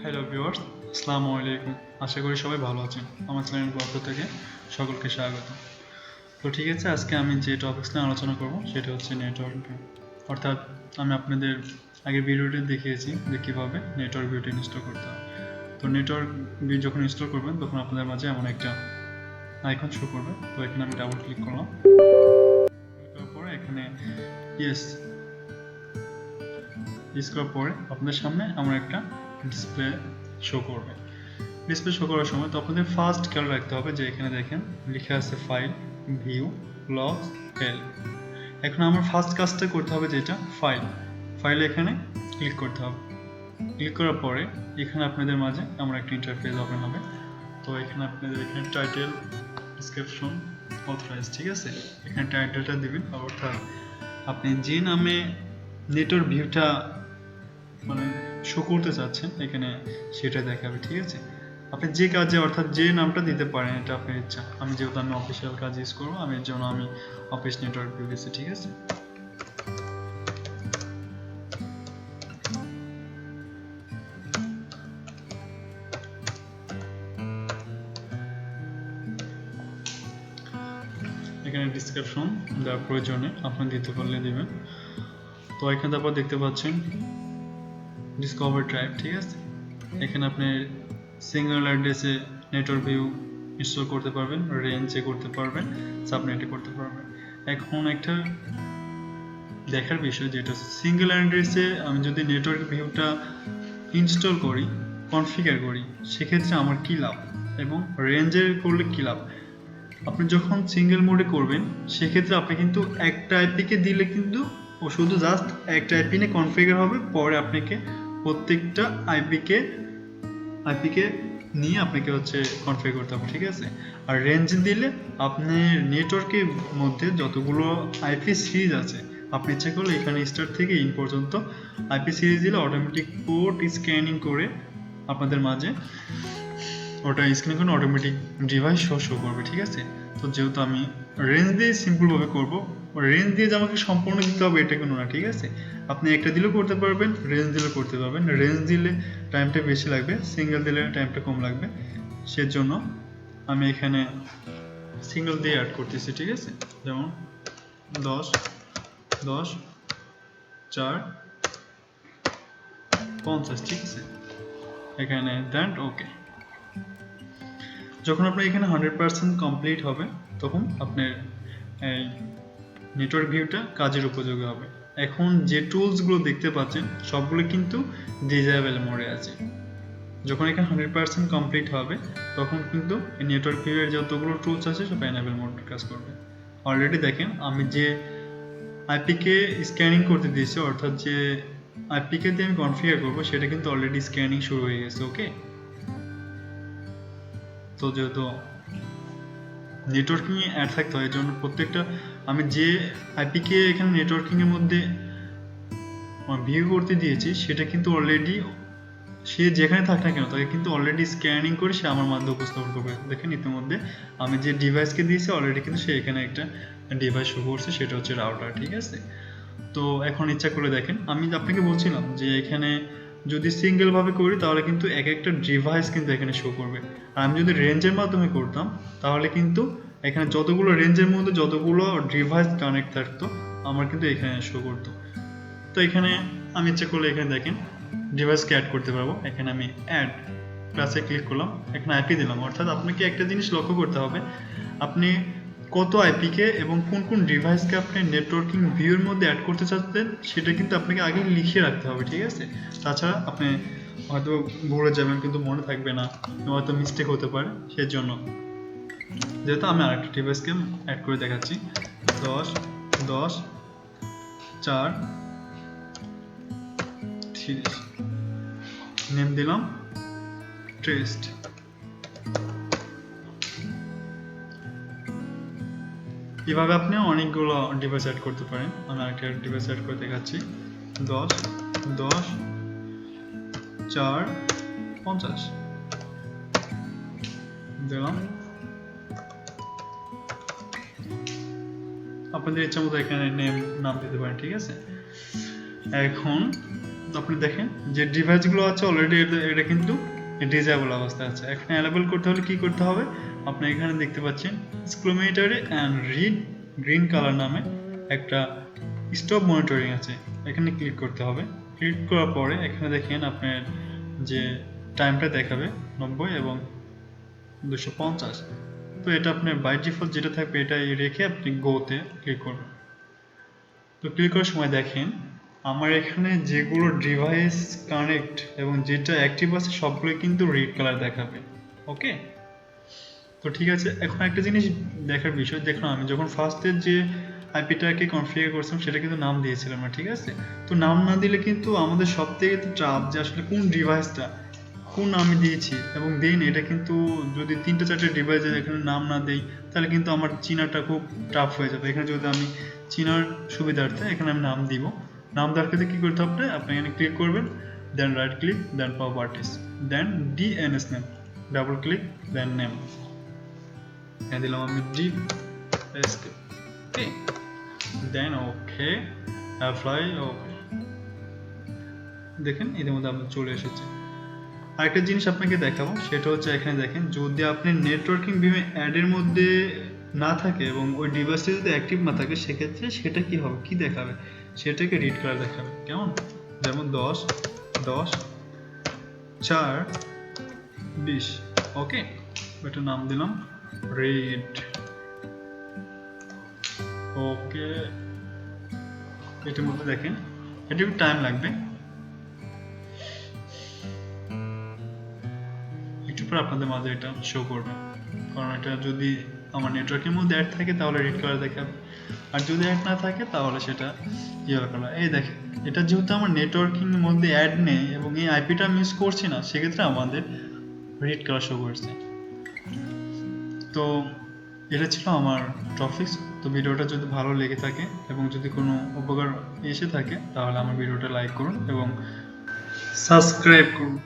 Hello viewers, আসসালামু আলাইকুম। আশা করি সবাই ভালো আছেন। আমার চ্যানেলের পক্ষ থেকে সকলকে স্বাগত। তো ঠিক আছে, আজকে আমি যে টপিকস নিয়ে আলোচনা করব সেটা হচ্ছে নেটওয়ার্কিং। অর্থাৎ আমি আপনাদের আগের ভিডিওতে দেখিয়েছি যে কীভাবে নেটওয়ার্ক ভিউটা ইনস্টল করতে হয়। তো নেটওয়ার্ক ভিউ যখন ইনস্টল করবেন তখন আপনাদের মাঝে এমন একটা আইকন শো করবে। তো এখানে আমি ডাবল ক্লিক করলাম। ক্লিক করার পরে এখানে ইয়েস করার পরে আপনাদের সামনে আমার একটা ডিসপ্লে শো করবে। ডিসপ্লে শো করার সময় তো আপনাদের ফার্স্ট খেয়াল রাখতে হবে যে এখানে দেখেন লেখা আছে ফাইল, ভিউ, লগস, হেল্প। এখন আমার ফার্স্ট কাজটা করতে হবে যেটা ফাইলে এখানে ক্লিক করতে হবে। ক্লিক করার পরে এখানে আপনাদের মাঝে আমার একটা ইন্টারফেস ওপেন হবে। তো এখানে আপনাদের এখানে টাইটেল, ডিসক্রিপশন, অথরাইজ, ঠিক আছে। এখানে টাইটেলটা দিবেন, অর্থাৎ আপনি যে নামে নেটওয়ার্ক ভিউটা মানে শো করতে চাচ্ছেন এখানে সেটা দেখাবে, ঠিক আছে। আপনি যে কাজে অর্থাৎ যে নামটা দিতে পারেন, এটা আপনার ইচ্ছা। আমি যেহেতু আমি অফিসিয়াল কাজ ইউজ করবো, আমি এর জন্য আমি অফিস নেটওয়ার্ক ভিউ দিচ্ছি, ঠিক আছে। এখানে ডিসক্রিপশন দেওয়ার প্রয়োজনে আপনি দিতে পারলে দিবেন। তো এখানে তারপর দেখতে পাচ্ছেন ডিসকভার ট্রাইব, ঠিক আছে। এখানে আপনি সিঙ্গেল অ্যাড্রেসে নেটওয়ার্ক ভিউ ইনস্টল করতে পারবেন, রেঞ্জে করতে পারবেন, সাবনেটে করতে পারবেন। এখন একটা দেখার বিষয় যেটা সিঙ্গেল অ্যাড্রেসে আমি যদি নেটওয়ার্ক ভিউটা ইনস্টল করি, কনফিগার করি, সেক্ষেত্রে আমার কী লাভ এবং রেঞ্জের করলে কী লাভ। আপনি যখন সিঙ্গেল মোডে করবেন সেক্ষেত্রে আপনি কিন্তু একটা আইপিকে দিলে কিন্তু ও শুধু জাস্ট একটা আইপি নিয়ে কনফিগার হবে, পরে আপনাকে প্রত্যেকটা আইপিকে নিয়ে আপনাকে হচ্ছে কনফিগার করতে হবে, ঠিক আছে। আর রেঞ্জ দিলে আপনি নেটওয়ার্কের মধ্যে যতগুলো আইপি সিরিজ আছে আপনি ইচ্ছা করলে এখানে স্টার্ট থেকে ইন পর্যন্ত আইপি সিরিজ দিলে অটোমেটিক পোর্ট স্ক্যানিং করে আপনাদের মাঝে ওটা স্ক্যানিং করে অটোমেটিক ডিভাইস শো করবে, ঠিক আছে। তো যেহেতু আমি রেঞ্জ দিয়ে সিম্পলভাবে করবো, রেঞ্জ দিয়ে যে আমাকে সম্পূর্ণ দিতে হবে এটা কোনো না, ঠিক আছে। আপনি একটা দিলেও করতে পারবেন, রেঞ্জ দিলেও করতে পারবেন। রেঞ্জ দিলে টাইমটা বেশি লাগবে, সিঙ্গেল দিলে টাইমটা কম লাগবে। সেজন্য আমি এখানে সিঙ্গেল দিয়ে অ্যাড করতেছি, ঠিক আছে। যেমন 10 10 4 50, ঠিক আছে। এখানে দেন ওকে। যখন আপনার এখানে 100% কমপ্লিট হবে তখন আপনার এই নেটওয়ার্ক ভিউটা কাজের উপযোগী হবে। এখন যে টুলসগুলো দেখতে পাচ্ছেন সবগুলো কিন্তু ডিজেবল মোডে আছে। যখন এখানে 100% কমপ্লিট হবে তখন কিন্তু নেটওয়ার্ক ভিউয়ের যতগুলো টুলস আছে সব এনেবল মোডে কাজ করবে। অলরেডি দেখেন আমি যে আইপিকে স্ক্যানিং করতে দিয়েছি, অর্থাৎ যে আইপিকে দিয়ে আমি কনফিগার করবো সেটা কিন্তু অলরেডি স্ক্যানিং শুরু হয়ে গেছে, ওকে। তো যেহেতু নেটওয়ার্কিং এ অ্যাড থাকতে হয়, এর জন্য প্রত্যেকটা আমি যে আইপিকে এখানে নেটওয়ার্কিং এর মধ্যে ভিউ করতে দিয়েছি সেটা কিন্তু অলরেডি সে যেখানে থাক না কেন তাকে কিন্তু অলরেডি স্ক্যানিং করে সে আমার মাধ্যমে উপস্থাপন করবে। দেখেন ইতিমধ্যে আমি যে ডিভাইসকে দিয়েছি অলরেডি কিন্তু সে এখানে একটা ডিভাইস শো করছে, সেটা হচ্ছে রাউটার, ঠিক আছে। তো এখন ইচ্ছা করে দেখেন, আমি আপনাকে বলছিলাম যে এখানে যদি সিঙ্গেল ভাবে করি তাহলে কিন্তু এক একটা ডিভাইস কিন্তু এখানে শো করবে। আর আমি যদি রেঞ্জের মাধ্যমে করতাম তাহলে কিন্তু এখানে যতগুলো রেঞ্জের মধ্যে যতগুলো ডিভাইস কানেক্ট থাকতো আমার কিন্তু এখানে শো করতো। তো এখানে আমি ইচ্ছা করলে এখানে দেখেন ডিভাইসকে অ্যাড করতে পারবো। এখানে আমি অ্যাড প্লাসে ক্লিক করলাম, এখানে আইপি দিলাম। অর্থাৎ আপনাকে একটা জিনিস লক্ষ্য করতে হবে, আপনি কত আইপিকে এবং কোন কোন ডিভাইসকে আপনি নেটওয়ার্কিং ভিউর মধ্যে অ্যাড করতে চাচ্ছেন সেটা কিন্তু আপনাকে আগে লিখে রাখতে হবে, ঠিক আছে। তাছাড়া আপনি হয়তো ভুলে যাবেন, কিন্তু মনে থাকবে না, হয়তো মিস্টেক হতে পারে। সেজন্য যেহেতু আমি আরেকটা ডিভাইসকে অ্যাড করে দেখাচ্ছি, 10 10 4 30, নেম দিলাম টেস্ট। এভাবে আপনি অনেকগুলো ডিভাইস অ্যাড করতে পারেন। আমি আরেকটা ডিভাইস অ্যাড করে দেখাচ্ছি, 10 10 4 50 দিলাম। আপনাদের ইচ্ছা মতো এখানে নাম দিতে পারেন, ঠিক আছে। এখন আপনি দেখেন যে ডিভাইসগুলো আছে অলরেডি এটা কিন্তু ডিসেবল অবস্থায় আছে। এখন অ্যানেবল করতে হলে কি করতে হবে, আপনি এখানে দেখতে পাচ্ছেন exclamatory and read green colour নামে একটা স্টপ মনিটরিং আছে, এখানে ক্লিক করতে হবে। ক্লিক করার পরে এখানে দেখেন আপনার যে টাইমটা দেখাবে 90 এবং 250। তো এটা আপনার বাই ডিফল্ট যেটা থাকবে এটাই রেখে আপনি গোতে ক্লিক করবেন। তো ক্লিক করার সময় দেখেন আমার এখানে যেগুলো ডিভাইস কানেক্ট এবং যেটা অ্যাক্টিভ আছে সবগুলো কিন্তু রেড কালার দেখাবে। ওকে, তো ঠিক আছে। এখন একটা জিনিস দেখার বিষয়, দেখুন আমি যখন ফার্স্টের যে আইপিটাকে কনফিগার করছিলাম সেটা কিন্তু নাম দিয়েছিলাম না, ঠিক আছে। তো নাম না দিলে কিন্তু আমাদের সব থেকে চাপ যে আসলে কোন ডিভাইসটা কোন আমি দিয়েছি এবং দেন এটা কিন্তু যদি 3-4টে ডিভাইসের এখানে নাম না দেই তাহলে কিন্তু আমার চিনাটা খুব টাফ হয়ে যাবে। এখানে যদি আমি চিনার সুবিধার্থে এখানে আমি নাম দিব। নাম দেওয়ার ক্ষেত্রে কী করতে হবে, আপনি এখানে ক্লিক করবেন, then right click, then properties, then DNS name, double click, then name এখানে দিলাম আমি ডিএসকে, ওকে, দেন ওকে অ্যাপ্লাই, ওকে। দেখেন এর মধ্যে আপনার চলে এসেছে। আরেকটা জিনিস আপনাকে দেখাবো, সেটা হচ্ছে এখানে দেখেন যদি আপনি নেটওয়ার্কিং বিমে অ্যাডের মধ্যে না থাকে এবং ওই ডিভাইসটা যদি অ্যাক্টিভ না থাকে সেক্ষেত্রে সেটা কি হবে, কি দেখাবে, সেটাকে রিড কালার দেখাবে, কেমন, যেমন 10-4-20, ওকে। এটা নাম দিলাম রিড, ওকে। এটার মধ্যে দেখেন এটা একটু টাইম লাগবে, আপনাদের মাঝে এটা শো করবে, কারণ এটা যদি আমার নেটওয়ার্কের মধ্যে অ্যাড থাকে তাহলে রেড কালার দেখাবে, আর যদি অ্যাড না থাকে তাহলে সেটা ইয়েলো কালার। এই দেখেন এটা যেহেতু আমার নেটওয়ার্কিং এর মধ্যে অ্যাড নেই এবং এই আইপিটা আমি ইউজ করছি না, সেক্ষেত্রে আমাদের রেড কালার শো করছে। তো এটা ছিল আমার টপিকস। তো ভিডিওটা যদি ভালো লেগে থাকে এবং যদি কোনো উপকার এসে থাকে তাহলে আমার ভিডিওটা লাইক করুন এবং সাবস্ক্রাইব করুন।